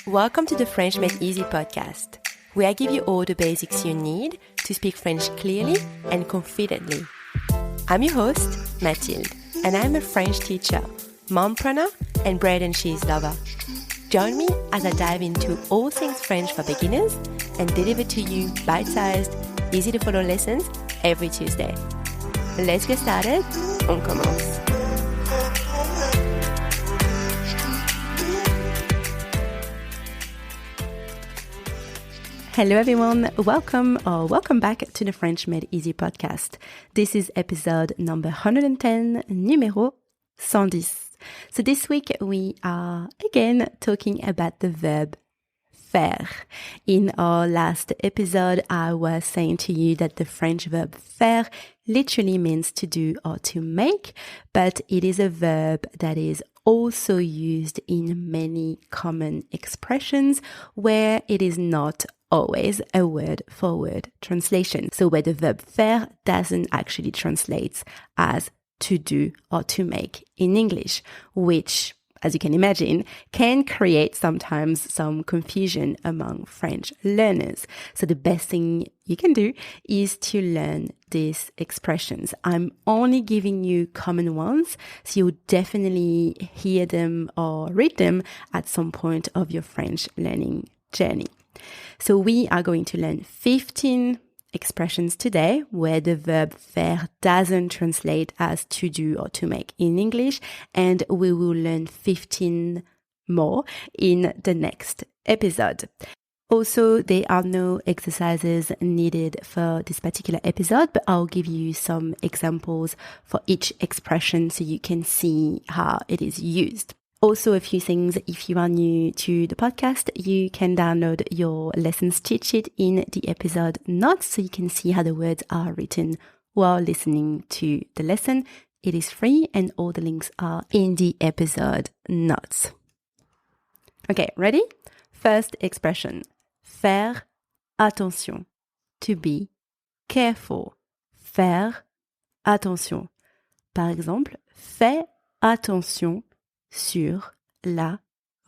Welcome to the French Made Easy podcast, where I give you all the basics you need to speak French clearly and confidently. I'm your host, Mathilde, and I'm a French teacher, mompreneur, and bread and cheese lover. Join me as I dive into all things French for beginners and deliver to you bite-sized, easy-to-follow lessons every Tuesday. Let's get started. On commence. Hello everyone, welcome back to the French Made Easy podcast. This is episode number 110, numéro 110. So this week we are again talking about the verb faire. In our last episode, I was saying to you that the French verb faire literally means to do or to make, but it is a verb that is also used in many common expressions where it is not always a word-for-word translation. So where the verb faire doesn't actually translate as to do or to make in English, which, as you can imagine, can create sometimes some confusion among French learners. So the best thing you can do is to learn these expressions. I'm only giving you common ones, so you'll definitely hear them or read them at some point of your French learning journey. So we are going to learn 15 expressions today where the verb faire doesn't translate as to do or to make in English, and we will learn 15 more in the next episode. Also, there are no exercises needed for this particular episode, but I'll give you some examples for each expression so you can see how it is used. Also, a few things, if you are new to the podcast, you can download your lessons cheat sheet in the episode notes so you can see how the words are written while listening to the lesson. It is free and all the links are in the episode notes. Okay, ready? First expression, faire attention, to be careful. Faire attention. Par exemple, fais attention sur la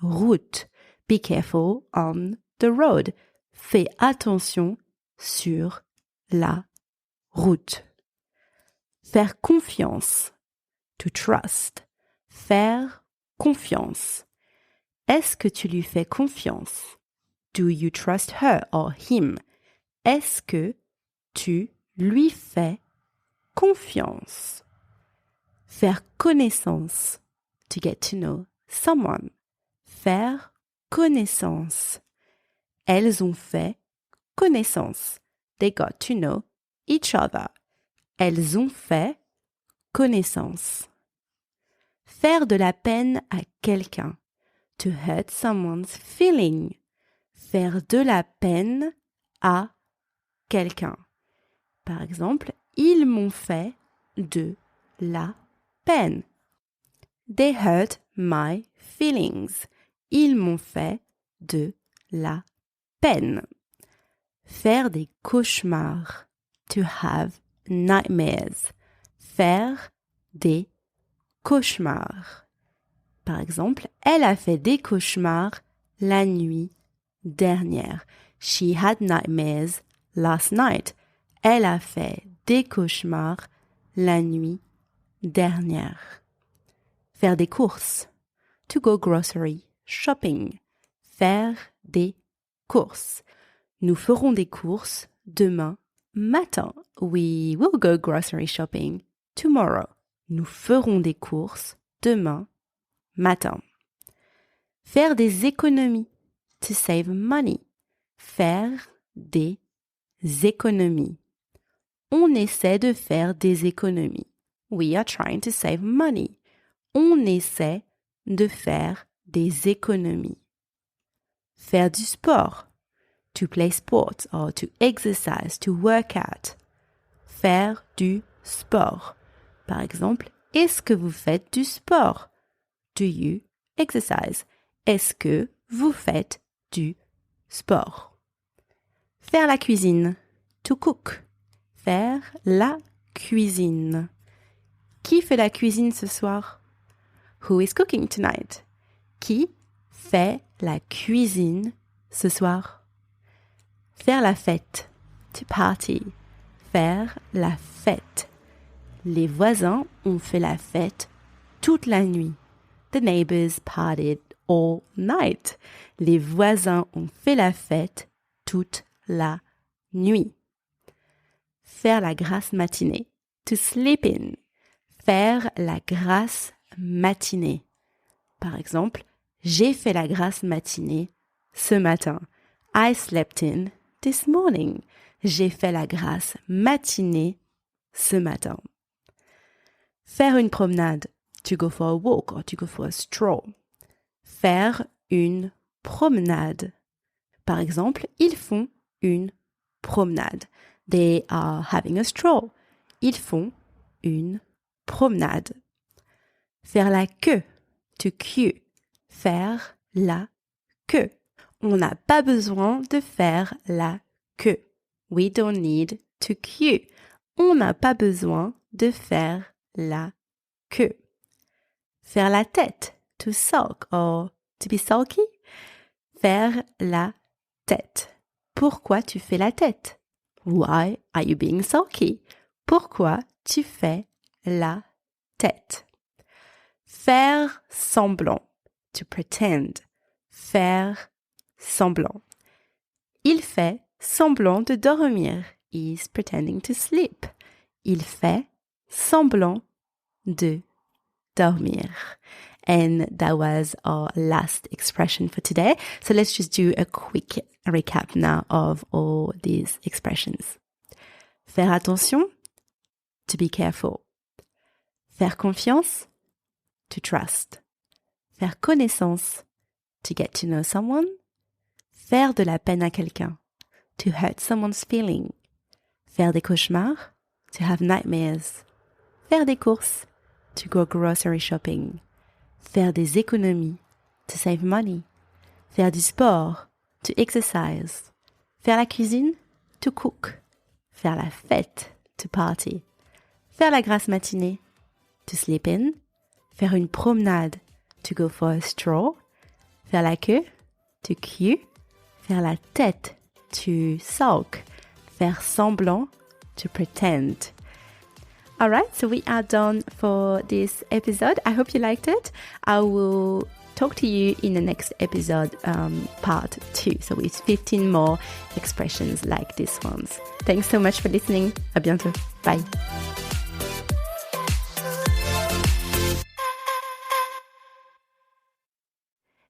route. Be careful on the road. Fais attention sur la route. Faire confiance. To trust. Faire confiance. Est-ce que tu lui fais confiance? Do you trust her or him? Est-ce que tu lui fais confiance? Faire connaissance. To get to know someone. Faire connaissance. Elles ont fait connaissance. They got to know each other. Elles ont fait connaissance. Faire de la peine à quelqu'un. To hurt someone's feeling. Faire de la peine à quelqu'un. Par exemple, ils m'ont fait de la peine. They hurt my feelings. Ils m'ont fait de la peine. Faire des cauchemars. To have nightmares. Faire des cauchemars. Par exemple, elle a fait des cauchemars la nuit dernière. She had nightmares last night. Elle a fait des cauchemars la nuit dernière. Faire des courses. To go grocery shopping. Faire des courses. Nous ferons des courses demain matin. We will go grocery shopping tomorrow. Nous ferons des courses demain matin. Faire des économies. To save money. Faire des économies. On essaie de faire des économies. We are trying to save money. On essaie de faire des économies. Faire du sport. To play sports or to exercise, to work out. Faire du sport. Par exemple, est-ce que vous faites du sport? Do you exercise? Est-ce que vous faites du sport? Faire la cuisine. To cook. Faire la cuisine. Qui fait la cuisine ce soir? Who is cooking tonight? Qui Fais la cuisine ce soir. Faire la fête. To party. Faire la fête. Les voisins ont fait la fête toute la nuit. The neighbors partied all night. Les voisins ont fait la fête toute la nuit. Faire la grasse matinée. To sleep in. Faire la grasse matinée. Par exemple, j'ai fait la grasse matinée ce matin. I slept in this morning. J'ai fait la grasse matinée ce matin. Faire une promenade. To go for a walk or to go for a stroll. Faire une promenade. Par exemple, ils font une promenade. They are having a stroll. Ils font une promenade. Faire la queue. To queue. Faire la queue. On n'a pas besoin de faire la queue. We don't need to queue. On n'a pas besoin de faire la queue. Faire la tête. To sulk or to be sulky. Faire la tête. Pourquoi tu fais la tête? Why are you being sulky? Pourquoi tu fais la tête? Faire semblant. To pretend. Faire semblant. Il fait semblant de dormir. He's pretending to sleep. Il fait semblant de dormir. And that was our last expression for today. So let's just do a quick recap now of all these expressions. Faire attention, to be careful. Faire confiance, to trust. Faire connaissance, to get to know someone. Faire de la peine à quelqu'un, to hurt someone's feeling. Faire des cauchemars, to have nightmares. Faire des courses, to go grocery shopping. Faire des économies, to save money. Faire du sport, to exercise. Faire la cuisine, to cook. Faire la fête, to party. Faire la grasse matinée, to sleep in. Faire une promenade, to go for a stroll. Faire la queue, to queue. Faire la tête, to sulk. Faire semblant, to pretend. All right, so we are done for this episode. I hope you liked it. I will talk to you in the next episode, part 2. So with 15 more expressions like these ones. Thanks so much for listening. À bientôt. Bye.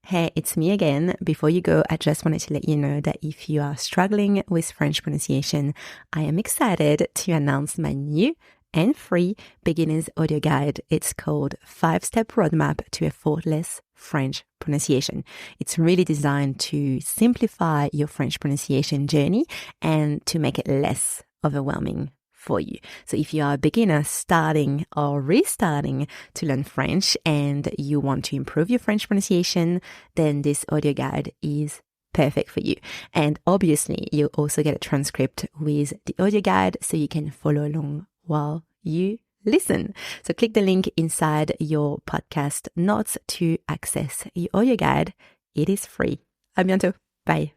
Hey, it's me again. Before you go, I just wanted to let you know that if you are struggling with French pronunciation, I am excited to announce my new and free beginner's audio guide. It's called 5-Step Roadmap to Effortless French Pronunciation. It's really designed to simplify your French pronunciation journey and to make it less overwhelming for you. So if you are a beginner starting or restarting to learn French and you want to improve your French pronunciation, then this audio guide is perfect for you. And obviously, you also get a transcript with the audio guide so you can follow along while you listen. So click the link inside your podcast notes to access your audio guide. It is free. À bientôt. Bye.